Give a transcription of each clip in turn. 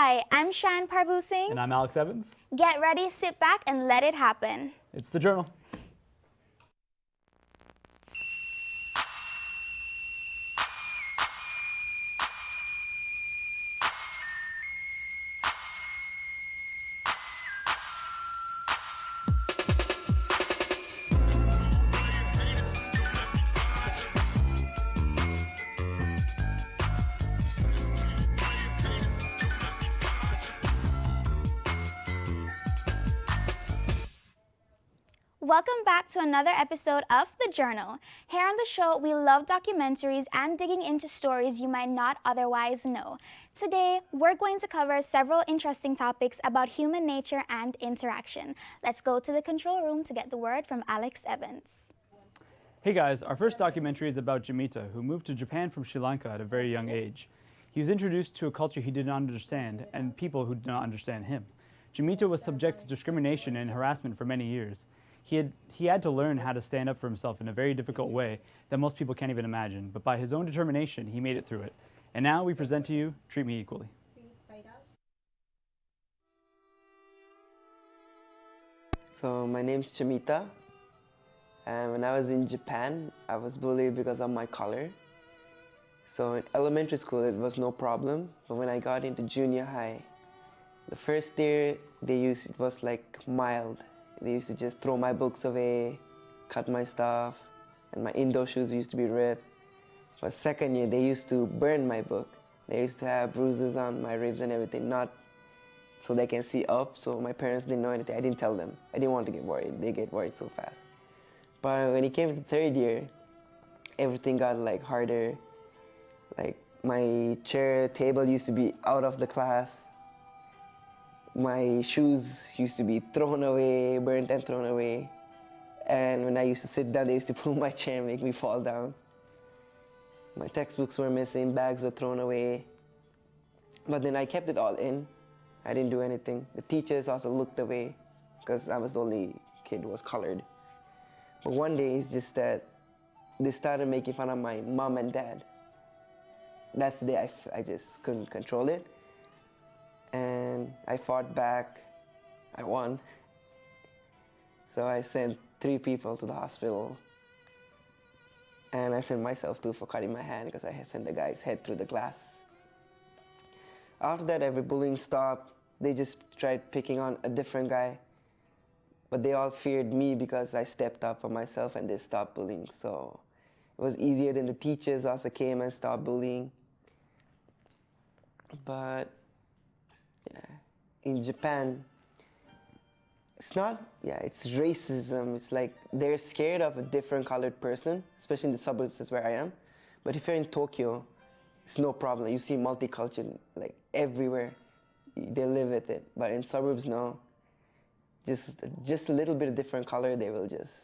Hi, I'm Shan Parbu Singh. And I'm Alex Evans. Get ready, sit back, and let it happen. It's The Journal. Welcome back to another episode of The Journal. Here on the show, we love documentaries and digging into stories you might not otherwise know. Today, we're going to cover several interesting topics about human nature and interaction. Let's go to the control room to get the word from Alex Evans. Hey guys, our first documentary is about Jamita, who moved to Japan from Sri Lanka at a very young age. He was introduced to a culture he did not understand and people who did not understand him. Jamita was subject to discrimination and harassment for many years. He had to learn how to stand up for himself in a very difficult way that most people can't even imagine, but by his own determination, he made it through it. And now we present to you Treat Me Equally. So my name's Jamita, and when I was in Japan, I was bullied because of my color. So in elementary school, it was no problem, but when I got into junior high, the first year it was like mild. They used to just throw my books away, cut my stuff, and my indoor shoes used to be ripped. But second year, they used to burn my book. They used to have bruises on my ribs and everything, not so they can see up, so my parents didn't know anything. I didn't tell them. I didn't want to get worried. They get worried so fast. But when it came to the third year, everything got like harder. Like my table used to be out of the class. My shoes used to be thrown away, burnt and thrown away. And when I used to sit down, they used to pull my chair and make me fall down. My textbooks were missing, bags were thrown away. But then I kept it all in. I didn't do anything. The teachers also looked away because I was the only kid who was colored. But one day, it's just that they started making fun of my mom and dad. That's the day I just couldn't control it. And I fought back. I won. So I sent 3 people to the hospital. And I sent myself too for cutting my hand because I had sent the guy's head through the glass. After that, every bullying stopped. They just tried picking on a different guy. But they all feared me because I stepped up for myself and they stopped bullying. So it was easier. Then the teachers also came and stopped bullying. But yeah, in Japan, it's racism. It's like they're scared of a different colored person, especially in the suburbs, that's where I am. But if you're in Tokyo, it's no problem. You see multicultural, like everywhere. They live with it. But in suburbs, no. Just a little bit of different color, they will just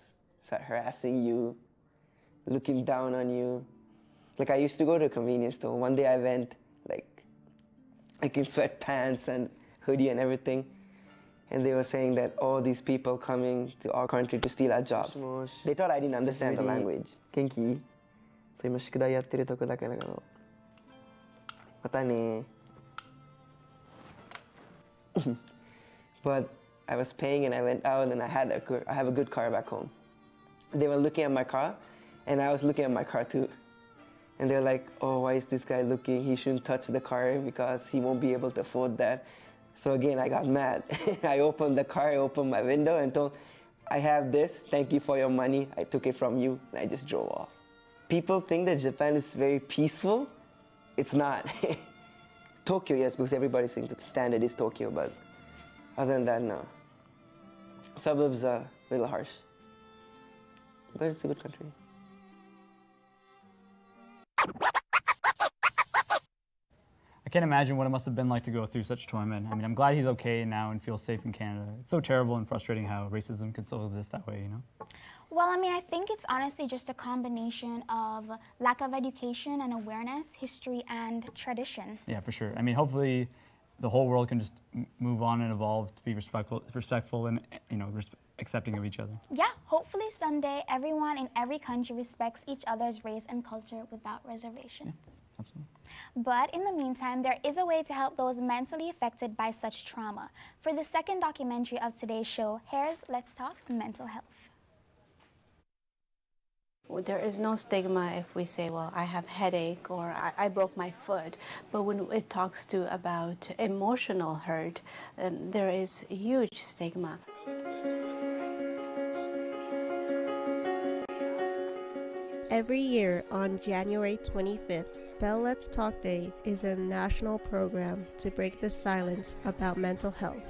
start harassing you, looking down on you. Like I used to go to a convenience store. One day I went, in sweatpants and hoodie and everything. And they were saying that, oh, these people coming to our country to steal our jobs. They thought I didn't understand the language. Genki? So, 今宿題やってるとこだけだけど。またね。But I was paying and I went out and I have a good car back home. They were looking at my car and I was looking at my car too. And they're like, oh, why is this guy looking? He shouldn't touch the car because he won't be able to afford that. So again, I got mad. I opened the car, I opened my window and told, I have this, thank you for your money. I took it from you and I just drove off. People think that Japan is very peaceful. It's not. Tokyo, yes, because everybody thinks the standard is Tokyo, but other than that, no. Suburbs are a little harsh, but it's a good country. I can't imagine what it must have been like to go through such torment. I mean, I'm glad he's okay now and feels safe in Canada. It's so terrible and frustrating how racism can still exist that way, you know? Well, I mean, I think it's honestly just a combination of lack of education and awareness, history, and tradition. Yeah, for sure. I mean, hopefully the whole world can just move on and evolve to be respectful and, you know, accepting of each other. Yeah, hopefully someday everyone in every country respects each other's race and culture without reservations. Yeah, absolutely. But in the meantime, there is a way to help those mentally affected by such trauma. For the second documentary of today's show, here's Let's Talk Mental Health. There is no stigma if we say, well, I have headache or I broke my foot. But when it talks to about emotional hurt, there is huge stigma. Every year on January 25th, Bell Let's Talk Day is a national program to break the silence about mental health.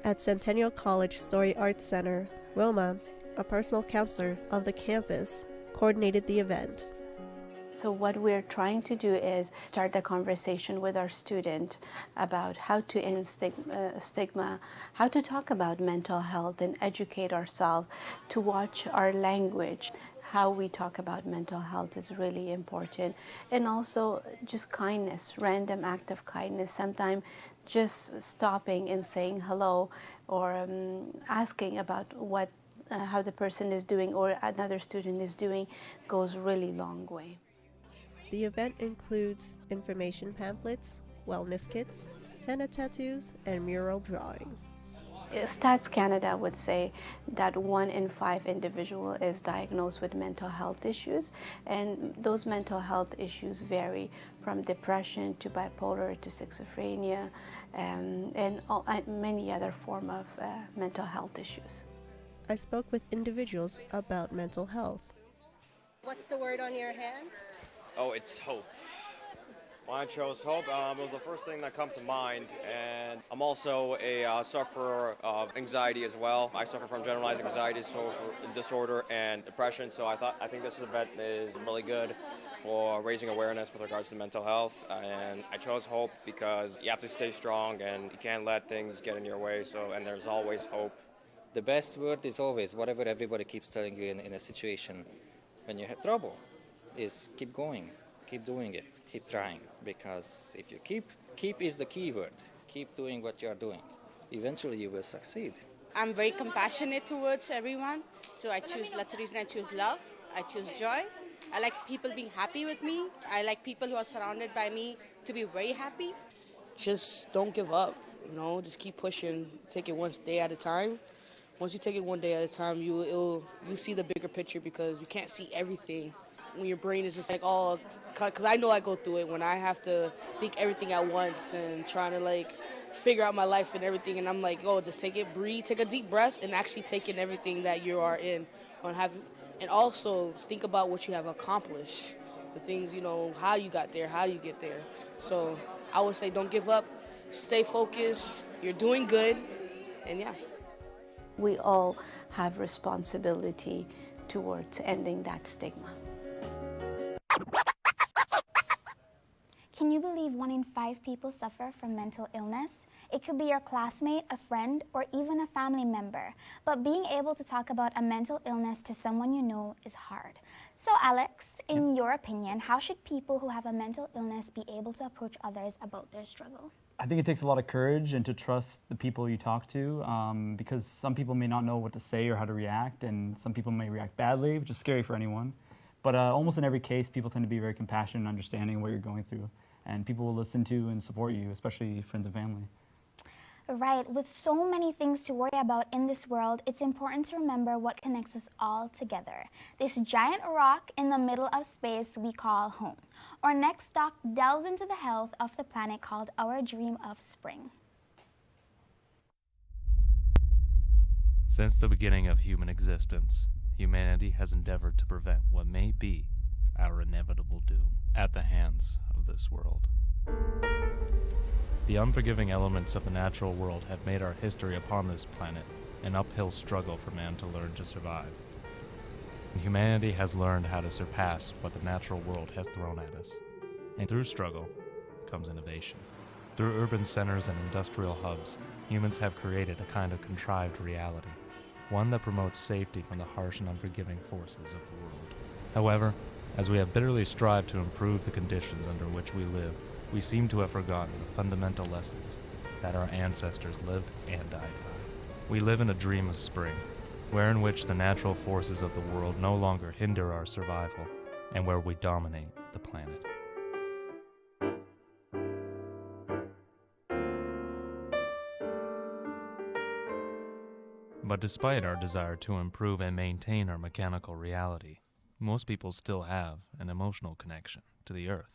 At Centennial College Story Arts Center, Roma, a personal counselor of the campus, coordinated the event. So what we're trying to do is start the conversation with our student about how to end stigma, how to talk about mental health and educate ourselves, to watch our language. How we talk about mental health is really important. And also just kindness, random act of kindness. Sometimes just stopping and saying hello or asking about how the person is doing or another student is doing goes really long way. The event includes information pamphlets, wellness kits, henna tattoos, and mural drawing. Stats Canada would say that 1 in 5 individual is diagnosed with mental health issues, and those mental health issues vary from depression to bipolar to schizophrenia and many other forms of mental health issues. I spoke with individuals about mental health. What's the word on your hand? Oh, it's hope. Why I chose hope was the first thing that come to mind, and I'm also a sufferer of anxiety as well. I suffer from generalized anxiety disorder and depression, so I think this event is really good for raising awareness with regards to mental health, and I chose hope because you have to stay strong and you can't let things get in your way, and there's always hope. The best word is always, whatever everybody keeps telling you in a situation when you have trouble, is keep going, keep doing it, keep trying. Because if you keep is the key word. Keep doing what you are doing. Eventually you will succeed. I'm very compassionate towards everyone, so that's the reason I choose love, I choose joy. I like people being happy with me. I like people who are surrounded by me to be very happy. Just don't give up, just keep pushing, take it one day at a time. Once you take it one day at a time, you see the bigger picture because you can't see everything. When your brain is just like, because I know I go through it when I have to think everything at once and trying to figure out my life and everything. And I'm like, just take it, breathe, take a deep breath and actually take in everything that you are in. And also think about what you have accomplished, the things, how you got there, how you get there. So I would say don't give up, stay focused, you're doing good, and yeah. We all have responsibility towards ending that stigma. Can you believe 1 in 5 people suffer from mental illness? It could be your classmate, a friend, or even a family member. But being able to talk about a mental illness to someone you know is hard. So Alex, in your opinion, how should people who have a mental illness be able to approach others about their struggle? I think it takes a lot of courage and to trust the people you talk to because some people may not know what to say or how to react, and some people may react badly, which is scary for anyone. But almost in every case, people tend to be very compassionate and understanding what you're going through. And people will listen to and support you, especially friends and family. Right. With so many things to worry about in this world, it's important to remember what connects us all together. This giant rock in the middle of space we call home. Our next doc delves into the health of the planet called Our Dream of Spring. Since the beginning of human existence, humanity has endeavored to prevent what may be our inevitable doom at the hands of this world. The unforgiving elements of the natural world have made our history upon this planet an uphill struggle for man to learn to survive. And humanity has learned how to surpass what the natural world has thrown at us. And through struggle comes innovation. Through urban centers and industrial hubs, humans have created a kind of contrived reality, one that promotes safety from the harsh and unforgiving forces of the world. However, as we have bitterly strived to improve the conditions under which we live, we seem to have forgotten the fundamental lessons that our ancestors lived and died by. We live in a dream of spring, where in which the natural forces of the world no longer hinder our survival, and where we dominate the planet. But despite our desire to improve and maintain our mechanical reality, most people still have an emotional connection to the earth.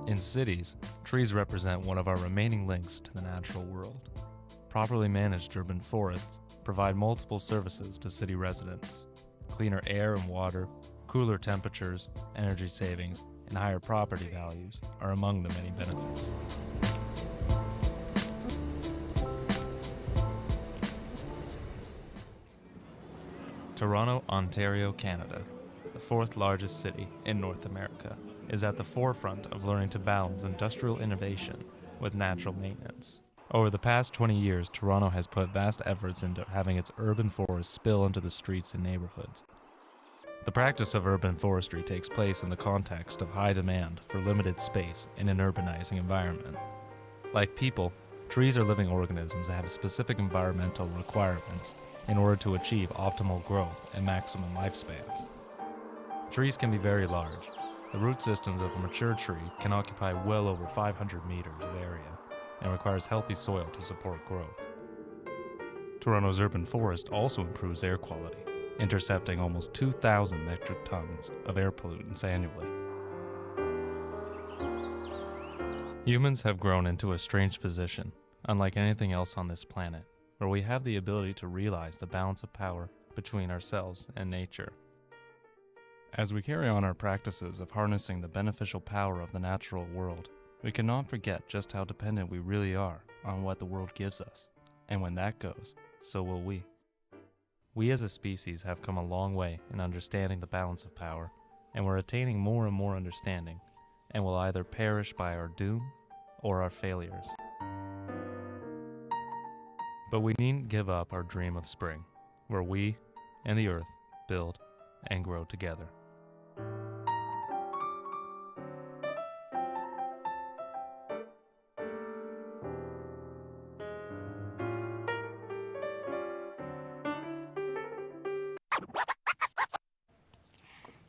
In cities, trees represent one of our remaining links to the natural world. Properly managed urban forests provide multiple services to city residents. Cleaner air and water, cooler temperatures, energy savings, and higher property values are among the many benefits. Toronto, Ontario, Canada, the fourth largest city in North America, is at the forefront of learning to balance industrial innovation with natural maintenance. Over the past 20 years, Toronto has put vast efforts into having its urban forests spill into the streets and neighborhoods. The practice of urban forestry takes place in the context of high demand for limited space in an urbanizing environment. Like people, trees are living organisms that have specific environmental requirements in order to achieve optimal growth and maximum lifespans. Trees can be very large. The root systems of a mature tree can occupy well over 500 meters of area and requires healthy soil to support growth. Toronto's urban forest also improves air quality, intercepting almost 2,000 metric tons of air pollutants annually. Humans have grown into a strange position, unlike anything else on this planet, where we have the ability to realize the balance of power between ourselves and nature. As we carry on our practices of harnessing the beneficial power of the natural world, we cannot forget just how dependent we really are on what the world gives us. And when that goes, so will we. We as a species have come a long way in understanding the balance of power, and we're attaining more and more understanding, and will either perish by our doom or our failures. But we needn't give up our dream of spring, where we and the earth build and grow together.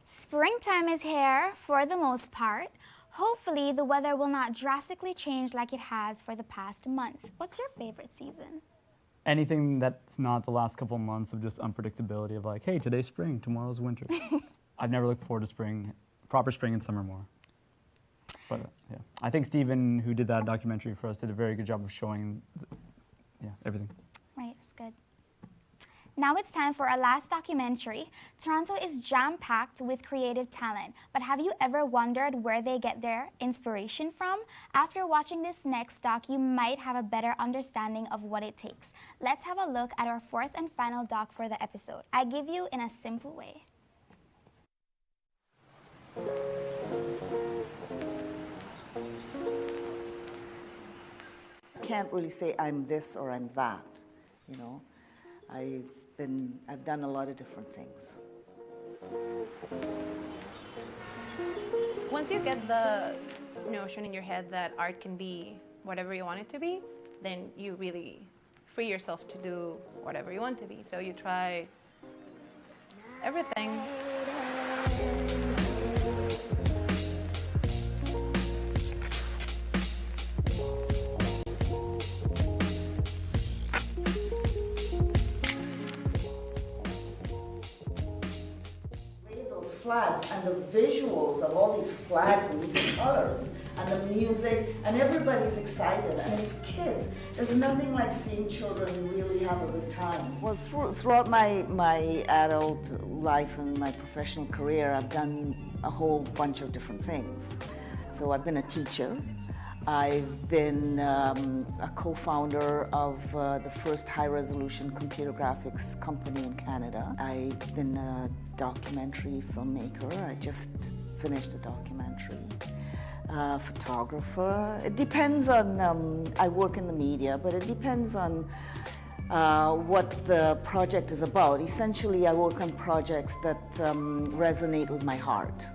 Springtime is here for the most part. Hopefully, the weather will not drastically change like it has for the past month. What's your favorite season? Anything that's not the last couple months of just unpredictability of like, hey, today's spring, tomorrow's winter. I've never looked forward to spring, proper spring and summer more. But yeah, I think Stephen, who did that documentary for us, did a very good job of showing everything. Right, it's good. Now it's time for our last documentary. Toronto is jam-packed with creative talent, but have you ever wondered where they get their inspiration from? After watching this next doc, you might have a better understanding of what it takes. Let's have a look at our fourth and final doc for the episode. I give you in a simple way. Can't really say I'm this or I'm that, you know. I've done a lot of different things. Once you get the notion in your head that art can be whatever you want it to be, then you really free yourself to do whatever you want to be. So you try everything. Flags and the visuals of all these flags and these colors and the music, and everybody's excited, and it's kids. There's nothing like seeing children really have a good time. Well, throughout my adult life and my professional career, I've done a whole bunch of different things. So I've been a teacher. I've been a co-founder of the first high-resolution computer graphics company in Canada. I've been a documentary filmmaker. I just finished a documentary. Photographer. It depends on, I work in the media, but it depends on what the project is about. Essentially, I work on projects that resonate with my heart.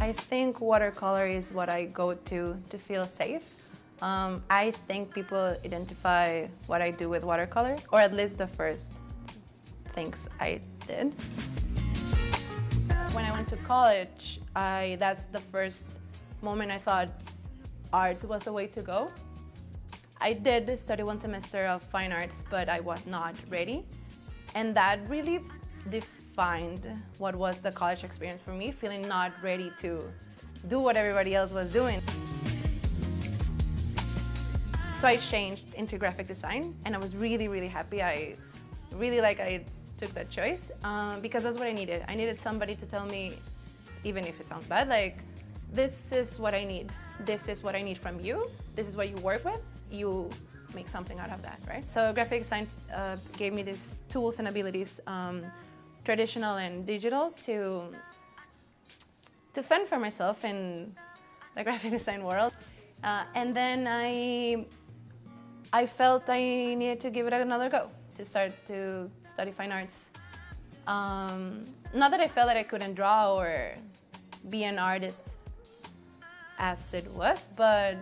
I think watercolor is what I go to feel safe. I think people identify what I do with watercolor, or at least the first things I did. When I went to college, that's the first moment I thought art was the way to go. I did study 1 semester of fine arts, but I was not ready. And that really defined what was the college experience for me, feeling not ready to do what everybody else was doing. So I changed into graphic design, and I was really, really happy. I took that choice because that's what I needed. I needed somebody to tell me, even if it sounds bad, like, this is what I need. This is what I need from you. This is what you work with. You make something out of that, right? So graphic design gave me these tools and abilities, traditional and digital, to fend for myself in the graphic design world. And then I felt I needed to give it another go, to start to study fine arts. Not that I felt that I couldn't draw or be an artist as it was, but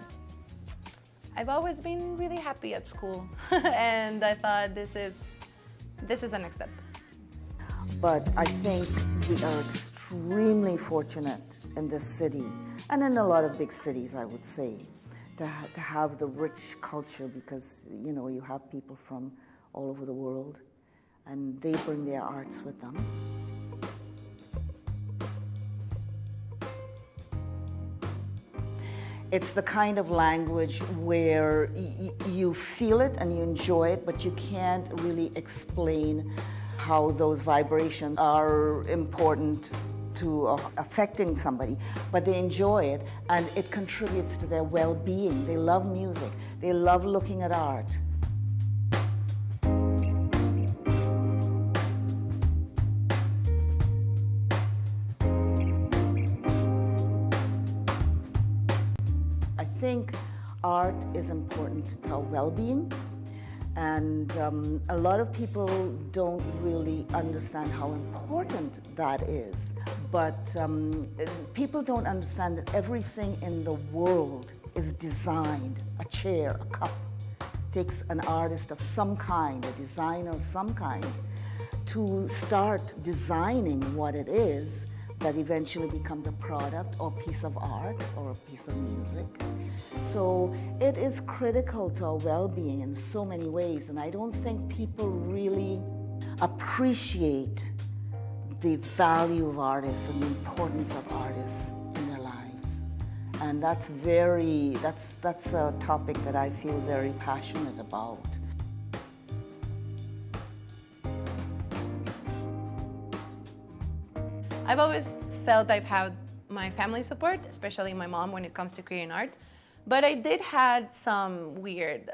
I've always been really happy at school. And I thought this is the next step. But I think we are extremely fortunate in this city, and in a lot of big cities, I would say, to have the rich culture, because, you know, you have people from all over the world, and they bring their arts with them. It's the kind of language where you feel it and you enjoy it, but you can't really explain how those vibrations are important to affecting somebody, but they enjoy it, and it contributes to their well-being. They love music. They love looking at art. I think art is important to our well-being, and a lot of people don't really understand how important that is. But people don't understand that everything in the world is designed. A chair, a cup, takes an artist of some kind, a designer of some kind, to start designing what it is that eventually becomes a product or piece of art or a piece of music. So it is critical to our well-being in so many ways, and I don't think people really appreciate the value of artists and the importance of artists in their lives. And that's a topic that I feel very passionate about. I've always felt I've had my family support, especially my mom when it comes to creating art. But I did had some weird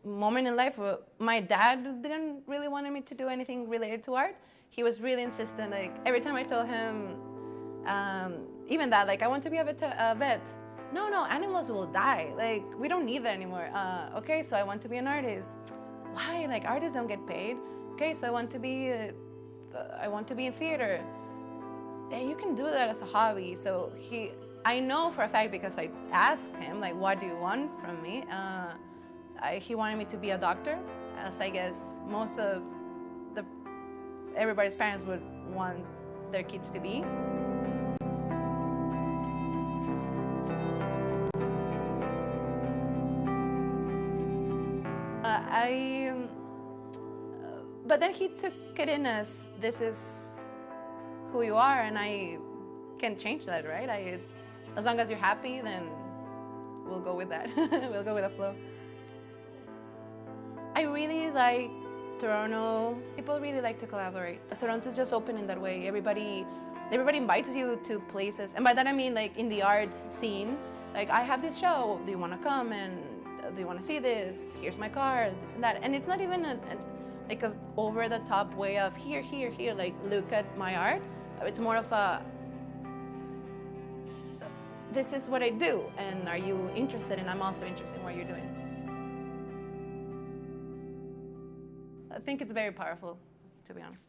moment in life where my dad didn't really want me to do anything related to art. He was really insistent. Like, every time I told him, even that, like, I want to be a vet. No, animals will die. Like, we don't need that anymore. Okay, so I want to be an artist. Why? Like, artists don't get paid. Okay, so I want to be in theater. Yeah, you can do that as a hobby. So I know for a fact, because I asked him, like, what do you want from me? He wanted me to be a doctor, as I guess most of everybody's parents would want their kids to be. But then he took it in as, this is who you are, and I can't change that, right? As long as you're happy, then we'll go with that. We'll go with the flow. I really like Toronto. People really like to collaborate. Toronto's just open in that way. Everybody invites you to places, and by that I mean, like, in the art scene, like, I have this show, do you want to come, and do you want to see this? Here's my card, this and that. And it's not even like a over-the-top way of here, like, look at my art. It's more of a, this is what I do, and are you interested? And I'm also interested in what you're doing. I think it's very powerful, to be honest.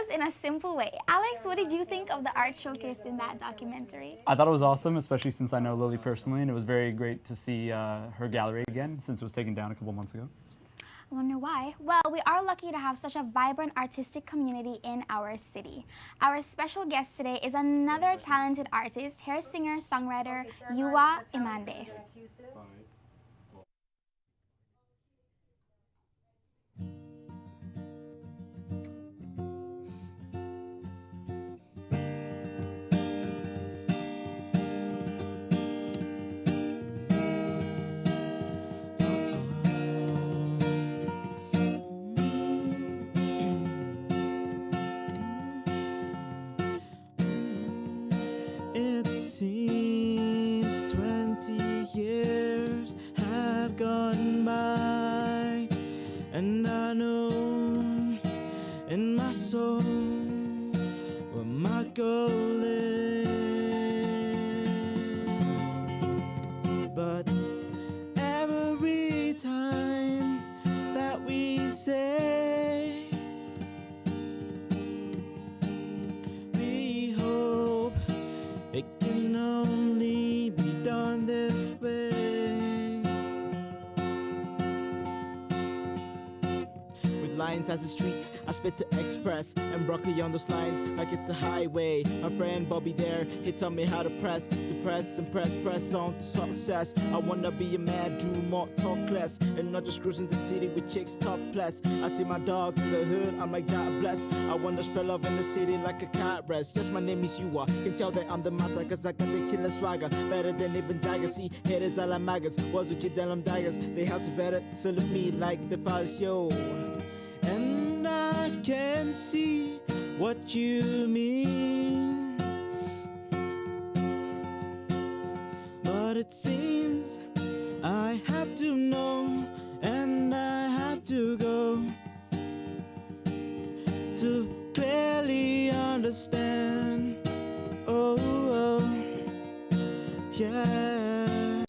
us in a simple way. Alex, what did you think of the art showcased in that documentary? I thought it was awesome, especially since I know Lily personally, and it was very great to see her gallery again since it was taken down a couple months ago. I wonder why. Well, we are lucky to have such a vibrant artistic community in our city. Our special guest today is another talented artist, hair singer, songwriter, Yua Imande. It seems 20 years have gone by, and I know in my soul what my goal is. But every time that we say we hope it can only be done this way. With lines as the streets, I spit to express, and broccoli on those lines like it's a highway. My friend Bobby there, he taught me how to press and press on to success. I wanna be a man, do more, talk less, and not just cruising the city with chicks topless. I see my dogs in the hood, I'm like God bless. I wanna spread love in the city like a cat rest. Yes, my name is Yua, can tell that I'm the master, cause I got the killer swagger, better than even Jagger. See, haters all like maggots, was who kid them daggers. They have to better salute me like the father's yo. And I can see what you mean, but it seems I have to know, and I have to go to clearly understand. Oh, oh yeah.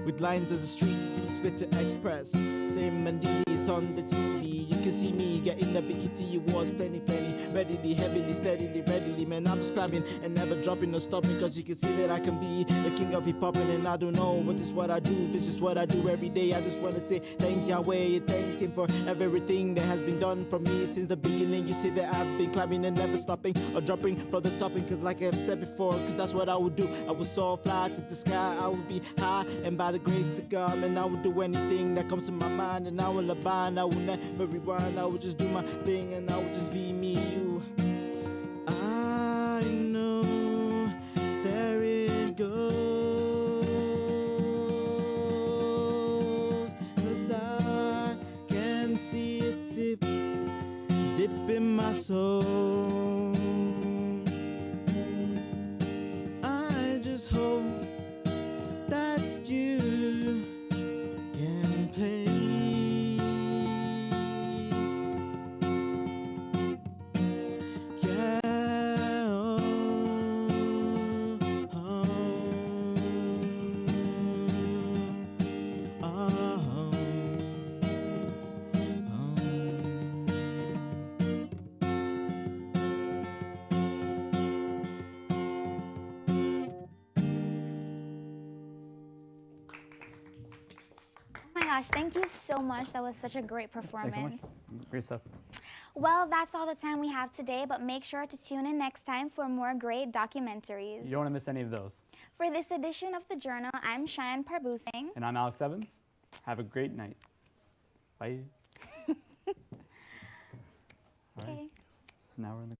With lines as the streets, spit to express. Same and easy, it's on the TV. You can see me getting the BET awards, plenty, readily, heavily, steadily, readily. Man, I'm just climbing and never dropping or stopping, cause you can see that I can be the king of hip-hop, and I don't know what is what I do. This is what I do every day. I just wanna say thank Yahweh, thank him for everything that has been done for me since the beginning. You see that I've been climbing and never stopping or dropping from the topping, cause like I've said before, cause that's what I would do. I would soar, fly to the sky, I would be high, and by the grace of God, man, I would do anything that comes to my mind, and I will abide, I will never rewind, I will just do my thing, and I will just be me, you. I know there it goes, cause I can see it sip, dip in my soul. I just hope that you can play. Yeah, oh, oh, oh, Oh my gosh, thank you so much. That was such a great performance. Thanks so much. Great stuff. Well, that's all the time we have today, but make sure to tune in next time for more great documentaries. You don't want to miss any of those. For this edition of The Journal, I'm Cheyenne Parbusing. And I'm Alex Evans. Have a great night. Bye. All right. Okay. So now we're in the